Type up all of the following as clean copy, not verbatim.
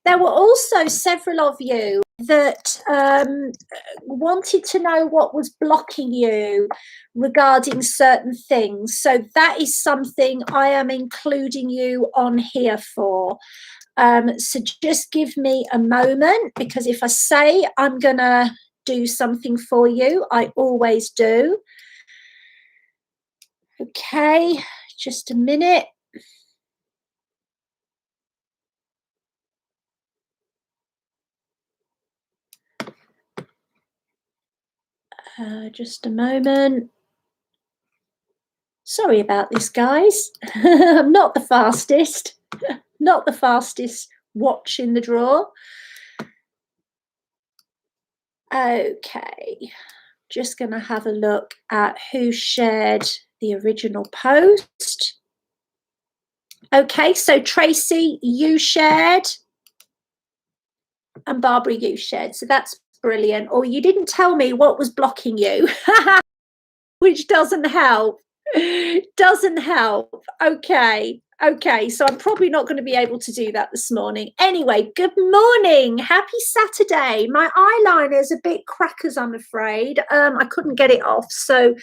There were also several of you that wanted to know what was blocking you regarding certain things. So that is something I am including you on here for. So just give me a moment, because if I say I'm going to do something for you, I always do. Okay, just a minute. Just a moment. Sorry about this, guys. I'm not the fastest. Not the fastest watch in the drawer. Okay, just going to have a look at who shared the original post. Okay, so Tracy, you shared, and Barbara, you shared. So that's brilliant. Or you didn't tell me what was blocking you, which doesn't help. Doesn't help. Okay. Okay, so I'm probably not going to be able to do that this morning. Anyway, good morning. Happy Saturday. My eyeliner is a bit crackers, I'm afraid. I couldn't get it off, so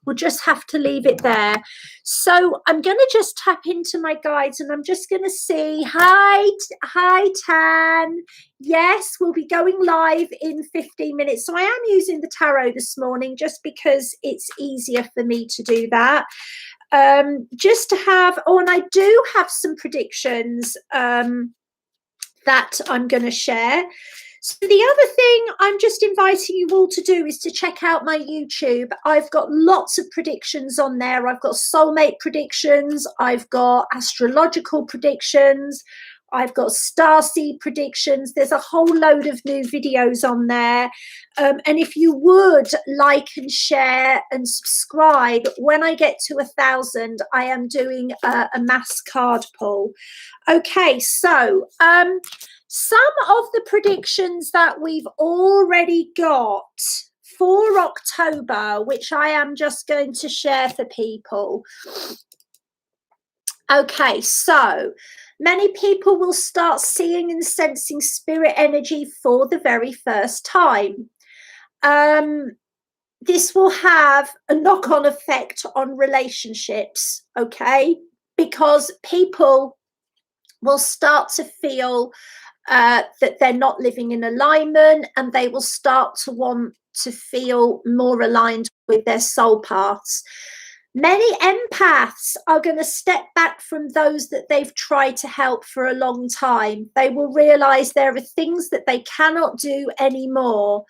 we'll just have to leave it there. So I'm going to just tap into my guides, and I'm just going to see. Hi, Tan. Yes, we'll be going live in 15 minutes. So I am using the tarot this morning just because it's easier for me to do that. Just to have, and I do have some predictions that I'm going to share. So the other thing I'm just inviting you all to do is to check out my YouTube. I've got lots of predictions on there. I've got soulmate predictions. I've got astrological predictions. I've got starseed predictions. There's a whole load of new videos on there. And if you would like and share and subscribe, when I get to 1,000, I am doing a mass card pull. Okay, so some of the predictions that we've already got for October, which I am just going to share for people. Okay, so many people will start seeing and sensing spirit energy for the very first time. This will have a knock-on effect on relationships, okay? Because people will start to feel that they're not living in alignment, and they will start to want to feel more aligned with their soul paths. Many empaths are going to step back from those that they've tried to help for a long time. They will realize there are things that they cannot do anymore,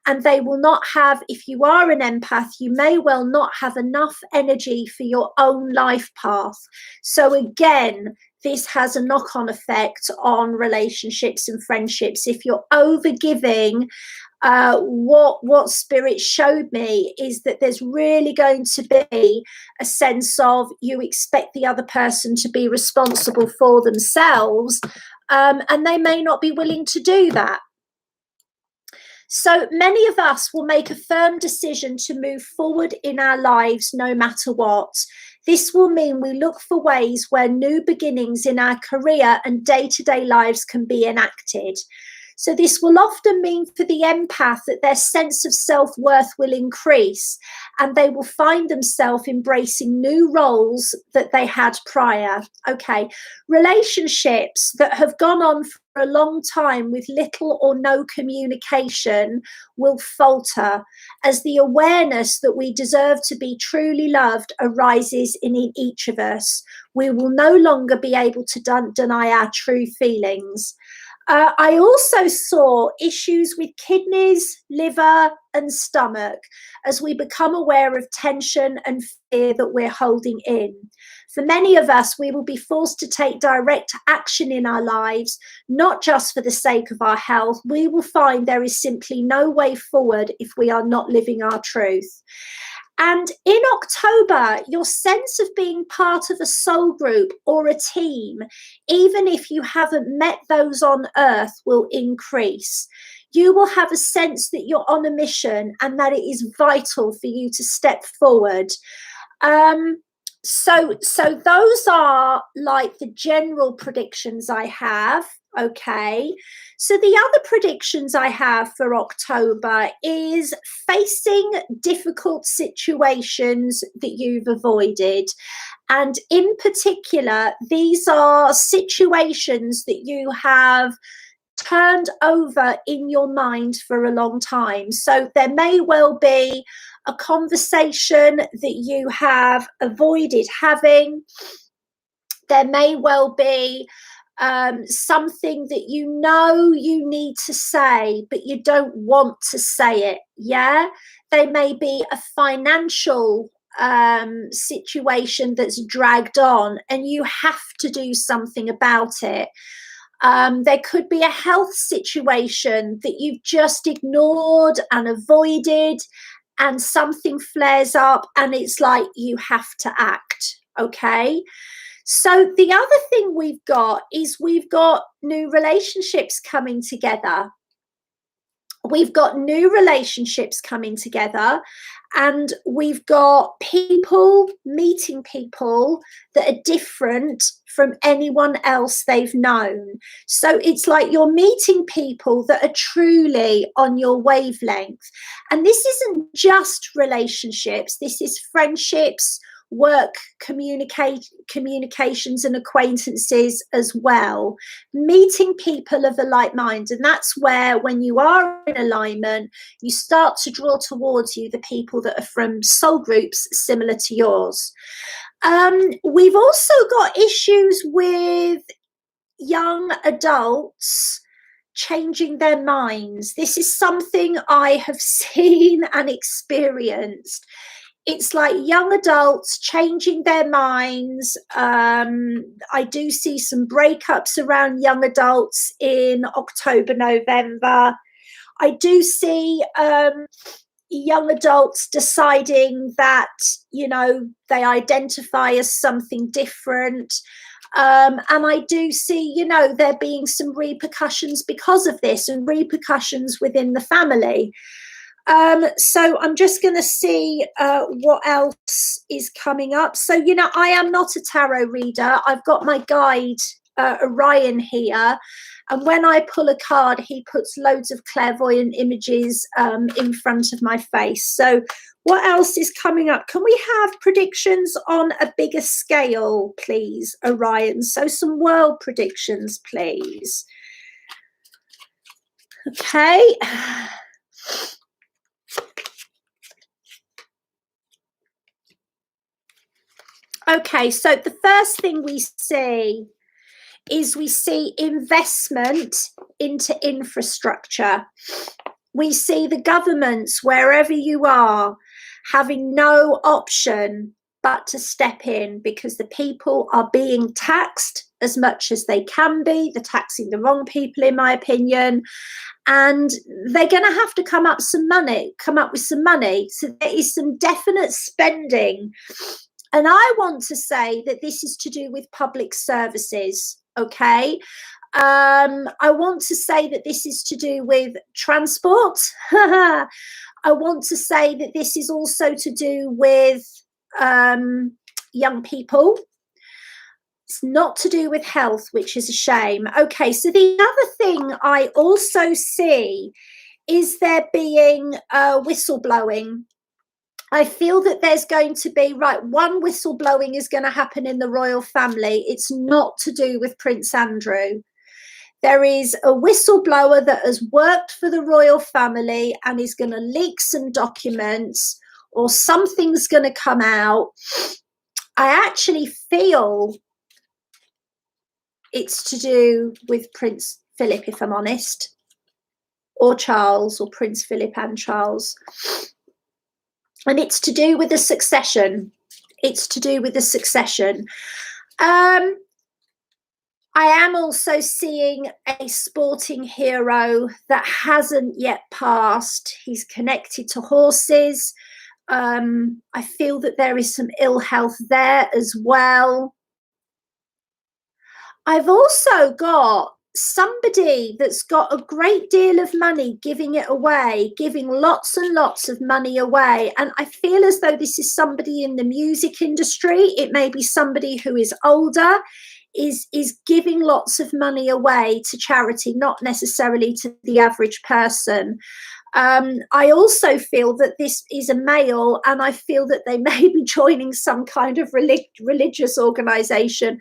and they will not have, if you are an empath, you may well not have enough energy for your own life path. So again, this has a knock-on effect on relationships and friendships. If you're overgiving, what spirit showed me is that there's really going to be a sense of you expect the other person to be responsible for themselves, and they may not be willing to do that. So many of us will make a firm decision to move forward in our lives no matter what. This will mean we look for ways where new beginnings in our career and day-to-day lives can be enacted. So this will often mean for the empath that their sense of self-worth will increase, and they will find themselves embracing new roles that they had prior. Okay, relationships that have gone on for a long time with little or no communication will falter as the awareness that we deserve to be truly loved arises in each of us. We will no longer be able to deny our true feelings. I also saw issues with kidneys, liver, and stomach as we become aware of tension and fear that we're holding in. For many of us, we will be forced to take direct action in our lives, not just for the sake of our health. We will find there is simply no way forward if we are not living our truth. And in October, your sense of being part of a soul group or a team, even if you haven't met those on earth, will increase. You will have a sense that you're on a mission and that it is vital for you to step forward. So those are like the general predictions I have. Okay, so the other predictions I have for October is facing difficult situations that you've avoided. And in particular, these are situations that you have turned over in your mind for a long time. So there may well be a conversation that you have avoided having. There may well be something that you know you need to say, but you don't want to say it. Yeah. There may be a financial situation that's dragged on and you have to do something about it. There could be a health situation that you've just ignored and avoided, and something flares up and it's like you have to act. Okay. So the other thing we've got is we've got new relationships coming together. We've got new relationships coming together, and we've got people meeting people that are different from anyone else they've known. So it's like you're meeting people that are truly on your wavelength. And this isn't just relationships, this is friendships, work, communications and acquaintances as well, meeting people of a like mind. And that's where, when you are in alignment, you start to draw towards you the people that are from soul groups similar to yours. We've also got issues with young adults changing their minds. This is something I have seen and experienced. It's like young adults changing their minds. I do see some breakups around young adults in October, November. I do see young adults deciding that, you know, they identify as something different. And I do see, you know, there being some repercussions because of this, and repercussions within the family. So I'm just going to see what else is coming up. So, you know, I am not a tarot reader. I've got my guide, Orion, here. And when I pull a card, he puts loads of clairvoyant images in front of my face. So what else is coming up? Can we have predictions on a bigger scale, please, Orion? So some world predictions, please. Okay. Okay, so the first thing we see is we see investment into infrastructure. We see the governments, wherever you are, having no option but to step in, because the people are being taxed as much as they can be. They're taxing the wrong people, in my opinion. And they're going to have to come up with some money. So there is some definite spending. And I want to say that this is to do with public services, okay? I want to say that this is to do with transport. I want to say that this is also to do with young people. It's not to do with health, which is a shame. Okay, so the other thing I also see is there being whistleblowing. I feel that there's going to be, one whistleblowing is going to happen in the royal family. It's not to do with Prince Andrew. There is a whistleblower that has worked for the royal family and is going to leak some documents, or something's going to come out. I actually feel it's to do with Prince Philip, if I'm honest, or Charles, or Prince Philip and Charles. And it's to do with the succession. It's to do with the succession. I am also seeing a sporting hero that hasn't yet passed. He's connected to horses. I feel that there is some ill health there as well. I've also got somebody that's got a great deal of money giving it away, giving lots and lots of money away. And I feel as though this is somebody in the music industry. It may be somebody who is older. is giving lots of money away to charity, not necessarily to the average person. I also feel that this is a male, and I feel that they may be joining some kind of religious organization.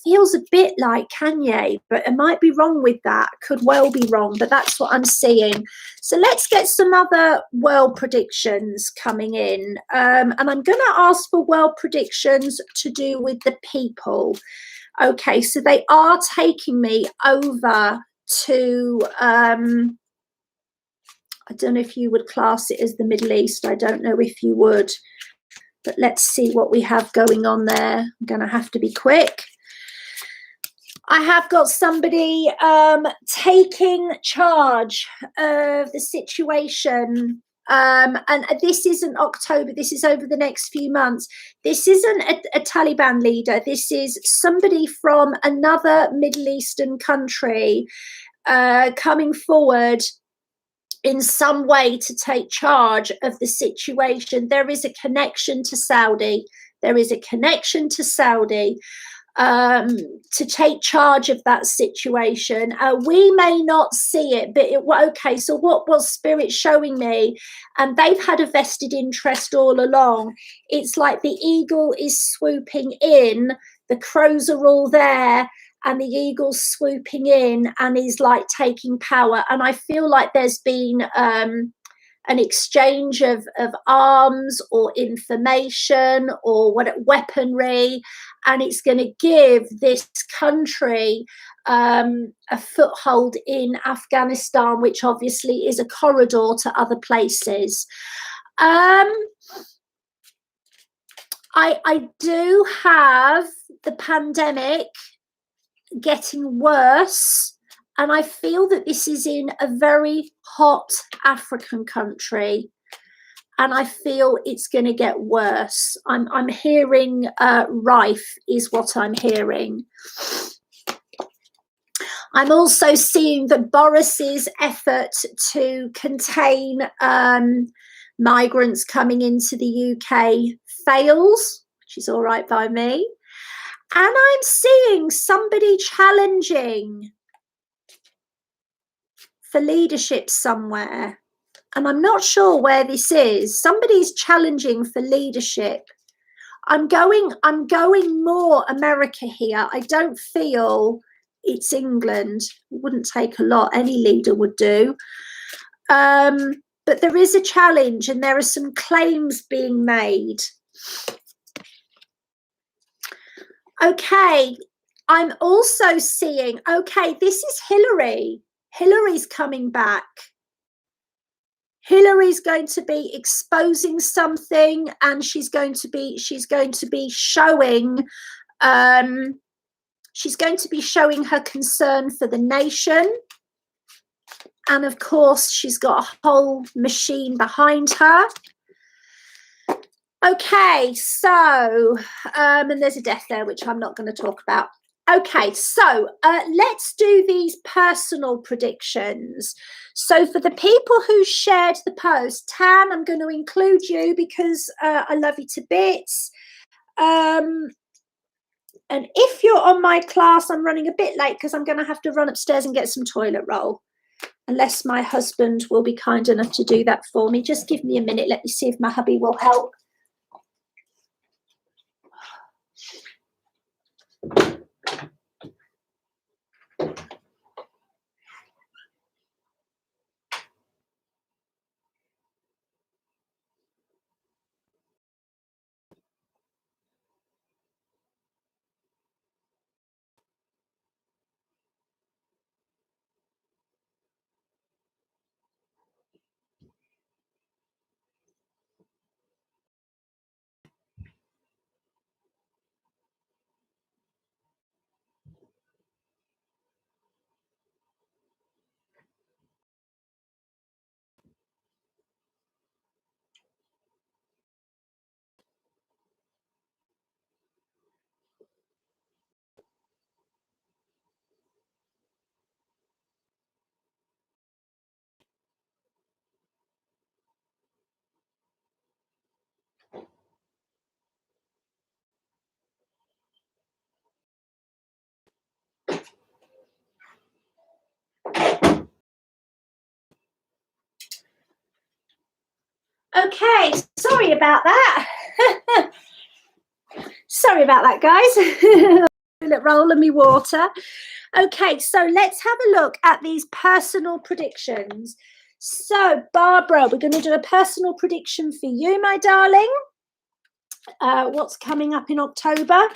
Feels a bit like Kanye, but I might be wrong with that. Could well be wrong, but that's what I'm seeing. So let's get some other world predictions coming in. And I'm going to ask for world predictions to do with the people. Okay, so they are taking me over to I don't know if you would class it as the Middle East. I don't know if you would, but let's see what we have going on there. I'm going to have to be quick. I have got somebody taking charge of the situation. And this isn't October. This is over the next few months. This isn't a Taliban leader. This is somebody from another Middle Eastern country coming forward in some way to take charge of the situation. There is a connection to Saudi. There is a connection to Saudi to take charge of that situation. We may not see it, but okay, so what was Spirit showing me? And they've had a vested interest all along. It's like the eagle is swooping in, the crows are all there, and the eagle's swooping in and is like taking power. And I feel like there's been an exchange of arms or information or weaponry, and it's going to give this country a foothold in Afghanistan, which obviously is a corridor to other places. I do have the pandemic getting worse, and I feel that this is in a very hot African country, and I feel it's going to get worse. I'm hearing rife is what I'm hearing. I'm also seeing that Boris's effort to contain migrants coming into the UK fails, which is all right by me. And I'm seeing somebody challenging for leadership somewhere. And I'm not sure where this is. Somebody's challenging for leadership. I'm going more America here. I don't feel it's England. It wouldn't take a lot. Any leader would do. But there is a challenge, and there are some claims being made. Okay, I'm also seeing, okay, this is Hillary. Hillary's coming back. Hillary's going to be exposing something, and she's going to be showing her concern for the nation. And of course, she's got a whole machine behind her. Okay, so, and there's a death there, which I'm not going to talk about. Okay, so let's do these personal predictions. So for the people who shared the post, Tan, I'm going to include you because I love you to bits. And if you're on my class, I'm running a bit late because I'm going to have to run upstairs and get some toilet roll. Unless my husband will be kind enough to do that for me. Just give me a minute. Let me see if my hubby will help. Okay, sorry about that. Sorry about that, guys. Rolling me water. Okay, so let's have a look at these personal predictions. So, Barbara, we're going to do a personal prediction for you, my darling. What's coming up in October?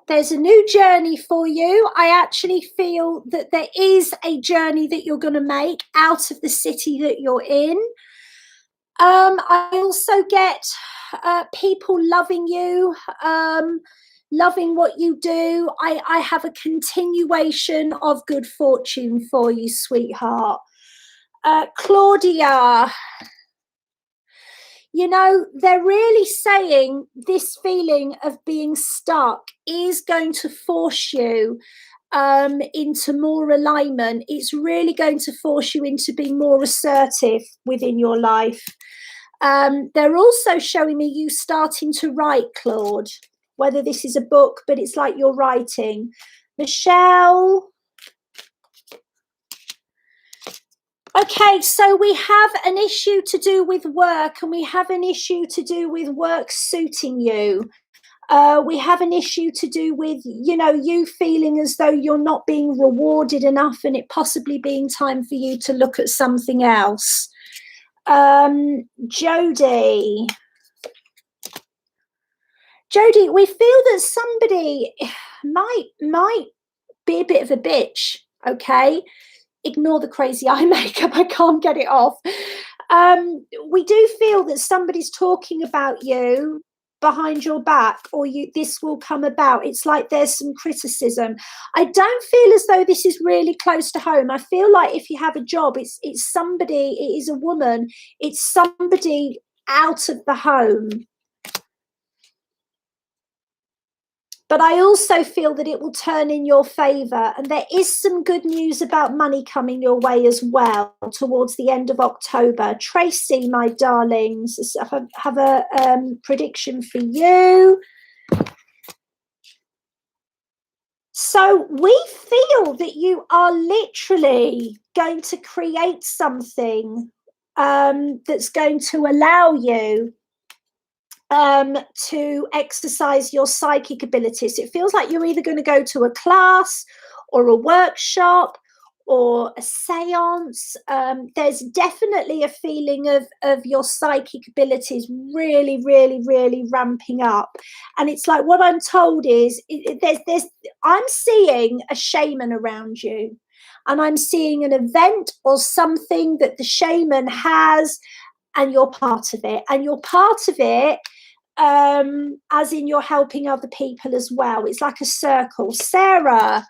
There's a new journey for you. I actually feel that there is a journey that you're going to make out of the city that you're in. I also get people loving you, loving what you do. I have a continuation of good fortune for you, sweetheart. Claudia, you know, they're really saying this feeling of being stuck is going to force you into more alignment. It's really going to force you into being more assertive within your life. They're also showing me you starting to write, Claude, whether this is a book, but it's like you're writing. Michelle. Okay, so we have an issue to do with work, and we have an issue to do with work suiting you. We have an issue to do with, you know, you feeling as though you're not being rewarded enough and it possibly being time for you to look at something else. Jody, we feel that somebody might be a bit of a bitch, okay? Ignore the crazy eye makeup, I can't get it off. We do feel that somebody's talking about you behind your back, or this will come about. It's like there's some criticism. I don't feel as though this is really close to home. I feel like if you have a job, it's somebody, it is a woman, it's somebody out of the home. But I also feel that it will turn in your favor. And there is some good news about money coming your way as well towards the end of October. Tracy, my darlings, I have a prediction for you. So we feel that you are literally going to create something that's going to allow you to exercise your psychic abilities. It feels like you're either going to go to a class or a workshop or a seance. There's definitely a feeling of your psychic abilities really, really, really ramping up. And it's like what I'm told is I'm seeing a shaman around you, and I'm seeing an event or something that the shaman has, and you're part of it. And you're part of it as in you're helping other people as well. It's like a circle. Sarah,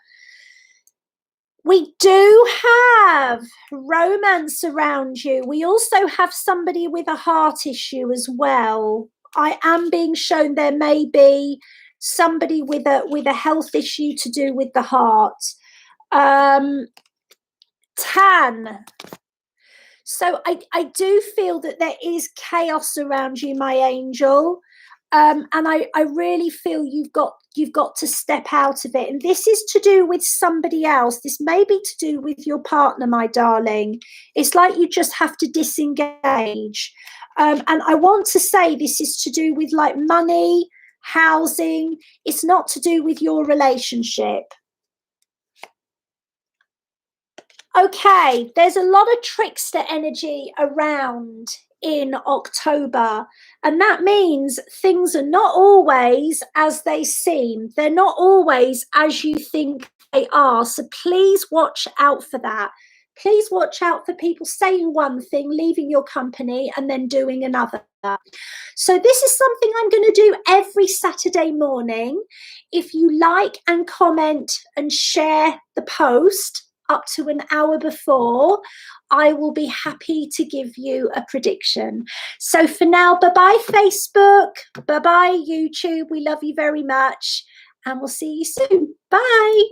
we do have romance around you. We also have somebody with a heart issue as well. I am being shown there may be somebody with a health issue to do with the heart. Tan. So I do feel that there is chaos around you, my angel. And I really feel you've got to step out of it. And this is to do with somebody else. This may be to do with your partner, my darling. It's like you just have to disengage. And I want to say this is to do with like money, housing. It's not to do with your relationship. Okay, there's a lot of trickster energy around in October, and that means things are not always as they seem. They're not always as you think they are. So please watch out for that. Please watch out for people saying one thing, leaving your company, and then doing another. So this is something I'm going to do every Saturday morning. If you like and comment and share the post up to an hour before, I will be happy to give you a prediction. So for now, bye-bye Facebook, bye-bye YouTube. We love you very much, and we'll see you soon. Bye.